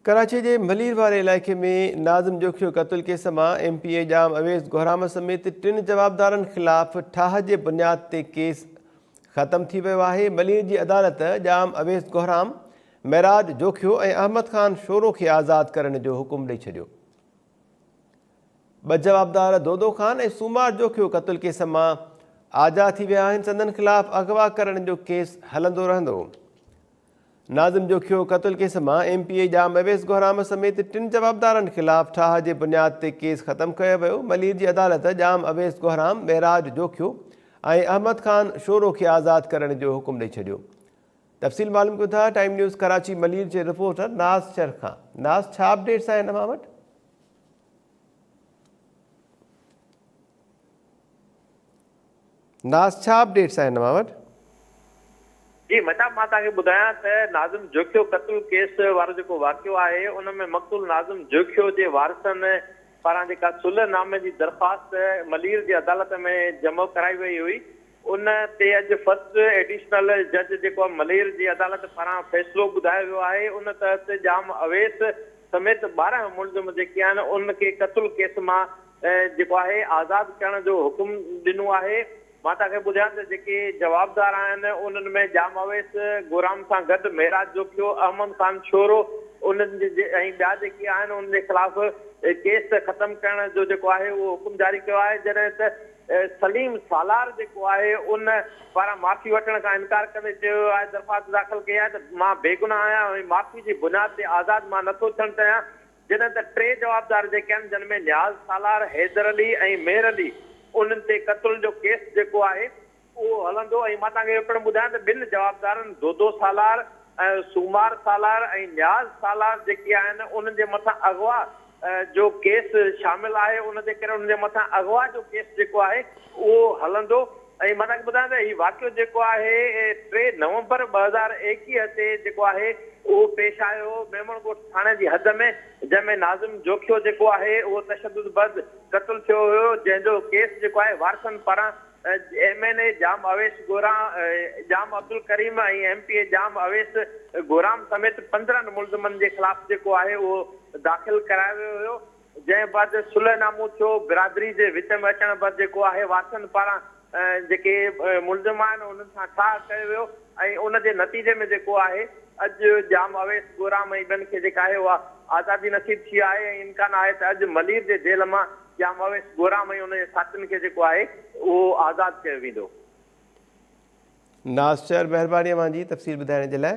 कराची के मलीर वाले इलाइक़े में नाज़िम जोखियो क़त्ल केस में MPA जाम अवेस गोहराम समेत 3 जवाबदारन ख़िलाफ़ ठाह के बुनियाद ते केस ख़त्म थी वियो आहे। मलीर की अदालत जाम अवेस गोहराम, मेराज जोखियो और अहमद खान शोरो के आज़ाद करने जो हुक्म ॾेई छॾियो। 2 जवाबदार दोदो खान और सूमार जोखियो क़त्ल केस में आज़ाद थी विया आहिनि। संदन ख़िलाफ़ अगवा करण जो केस हलंदो रहंदो। नाज़िम जोखियो क़त्ल केस में MPA जाम अवेस गोहराम समेत 3 जवाबदारन ख़िलाफ़ ठाह के बुनियाद ते केस ख़त्म किया वियो। मलीर की अदालत जाम अवेस गोहराम, मेराज जोखियो और अहमद खान शोरो के आज़ाद करने जो हुक्म ॾेई छॾियो। तफ़सील मालूम कयो था टाइम न्यूज़ कराची मलीर के रिपोर्टर नाज़ चर खां। नाज़, छा अपडेट्स आहिनि अवां वटि? नाज़, छा अपडेट्स आहिनि अवां वटि? जी मता मां तव्हांखे ॿुधायां त नाज़िम जोखियो क़त्ल केस वारो जेको वाक़ियो आहे उन में मक़तूल नाज़िम जोखियो जे वारिसनि पारां जेका सुलहनामे जी दरख़्वास्त मलीर जी अदालत में जमा कराई वई हुई, उन ते अॼु फर्स्ट एडिशनल जज जेको मलीर जी अदालत पारां फ़ैसिलो ॿुधायो वियो आहे। उन तहत जाम अवेस समेत 12 मुलज़िम जेके आहिनि उनखे क़त्ल केस मां जेको आहे आज़ाद करण जो हुकुम ॾिनो आहे। मां तव्हांखे ॿुधायां त जेके जवाबदार आहिनि उन्हनि में जाम अवेस गोहराम सां गॾु मेराज जोखियो, अहमद खान शोरो उन्हनि जे ऐं ॿिया जेके आहिनि उन जे ख़िलाफ़ केस ख़त्म करण जो जेको आहे उहो हुकुम जारी कयो आहे। जॾहिं त सलीम सालार जेको आहे उन पारां माफ़ी वठण खां इनकार कंदे चयो आहे, दरख़्वास्त दाख़िल कई आहे त मां बेगुनाह आहियां ऐं माफ़ी जी बुनियाद ते आज़ादु मां नथो थियणु चाहियां। जॾहिं त 3 जवाबदार जेके आहिनि जिन में न्याज़ सालार, हैदर अली ऐं मेहर अली, उन्हनि ते क़त्ल जो केस जेको आहे उहो हलंदो। ऐं मां तव्हांखे पिणु ॿुधायां त 2 जवाबदारनि दोदो सालार ऐं सूमार सालार ऐं न्याज़ सालार जेके आहिनि उन्हनि जे मथां अगवा जो केस शामिल आहे। उन जे करे उन जे मथां अगवा जो केस जेको आहे उहो हलंदो। ऐं मां तव्हांखे ॿुधायां त हीउ वाक़ियो जेको आहे 3 नवंबर 2021 ते जेको आहे उहो पेश आयो मेमणकोट थाणे जी हद में, जंहिंमें नाज़िम जोखियो जेको आहे उहो तशद्दुद बद क़त्ल थियो हुयो, जंहिंजो केस जेको आहे वारिसनि पारां MNA जाम अवेस गोहराम, जाम अब्दुल करीम ऐं MPA जाम अवेस गोहराम समेत 15 मुलज़िमनि जे ख़िलाफ़ जेको आहे उहो दाख़िल करायो वियो हुयो। जंहिं बाद सुलहनामो थियो, बिरादरी जे विच में अचण बाद जेको आहे वारिसनि पारां जेके मुलज़िम आहिनि उन्हनि सां ठाह कयो वियो ऐं उन जे नतीजे में जेको आहे अॼु जाम अवेस गोहराम ऐं ॿियनि खे जेका आहे उहा आज़ादी नसीब थी आहे। ऐं इम्कान आहे त अॼु मलीर जे जेल मां जाम अवेस गोहराम ऐं उन जे साथियुनि खे जेको आहे उहो आज़ादु कयो वेंदो। नाज़ चर, महिरबानी अवां जी तफ़सील ॿुधाइण जे लाइ।